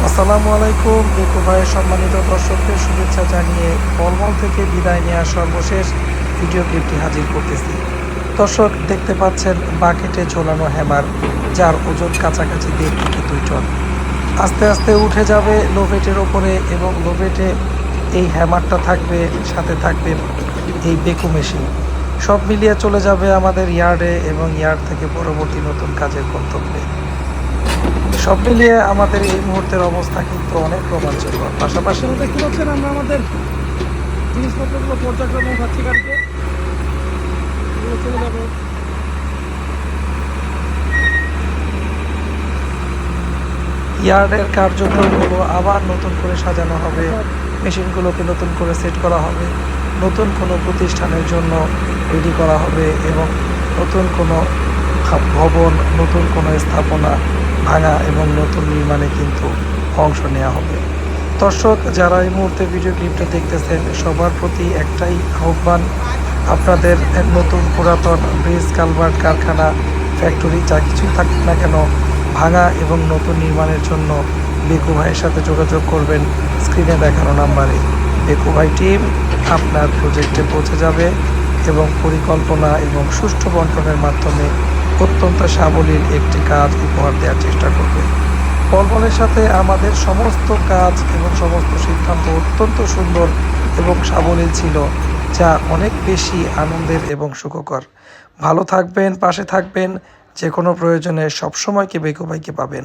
আসসালামু আলাইকুম। বেকু ভাইয়ের সম্মানিত দর্শকদের শুভেচ্ছা জানিয়ে বলমল থেকে বিদায় নেওয়া সর্বশেষ ভিডিও ক্লিপটি হাজির করতেছি। দর্শক দেখতে পাচ্ছেন বাকেটে ঝোলানো হ্যামার, যার ওজন কাছাকাছি 1.5 থেকে 2 টন। আস্তে আস্তে উঠে যাবে লোভেটের ওপরে এবং লোভেটে এই হ্যামারটা থাকবে, সাথে থাকবে এই বেকু মেশিন। সব মিলিয়ে চলে যাবে আমাদের ইয়ার্ডে এবং ইয়ার্ড থেকে পরবর্তী নতুন কাজের গন্তব্যে। সব মিলিয়ে আমাদের এই মুহূর্তের অবস্থা কিন্তু অনেক রোমাঞ্চকর। পাশাপাশি দেখতে পাচ্ছেন আমরা আমাদের জিনিসপত্রগুলো পর্যায়ক্রমে উঠাচ্ছি গাড়িতে, এগুলো চলে যাবে। ইয়ার্ডের কার্যক্রমগুলো আবার নতুন করে সাজানো হবে, মেশিনগুলোকে নতুন করে সেট করা হবে, নতুন কোনো প্রতিষ্ঠানের জন্য রেডি করা হবে এবং নতুন কোনো ভবন, নতুন কোনো স্থাপনা ভাঙা এবং নতুন নির্মাণে কিন্তু অংশ নেওয়া হবে। দর্শক যারা এই মুহূর্তে ভিডিও ক্লিপটা দেখতেছেন, সবার প্রতি একটাই আহ্বান, আপনাদের নতুন পুরাতন ব্রিজ, কালভার্ট, কারখানা, ফ্যাক্টরি যা কিছুই থাকুক না কেন, ভাঙা এবং নতুন নির্মাণের জন্য বেকু ভাইয়ের সাথে যোগাযোগ করবেন স্ক্রিনে দেখানো নাম্বারে। বেকু ভাই টিম আপনার প্রজেক্টে পৌঁছে যাবে এবং পরিকল্পনা এবং সুষ্ঠু বন্টনের মাধ্যমে অত্যন্ত সাবলীল একটি কাজ উপহার দেওয়ার চেষ্টা করবে। বলবলের সাথে আমাদের সমস্ত কাজ এবং সমস্ত সিদ্ধান্ত অত্যন্ত সুন্দর এবং সাবলীল ছিল, যা অনেক বেশি আনন্দের এবং সুখকর। ভালো থাকবেন, পাশে থাকবেন, যে কোনো প্রয়োজনে সবসময় বেকু ভাইকে পাবেন।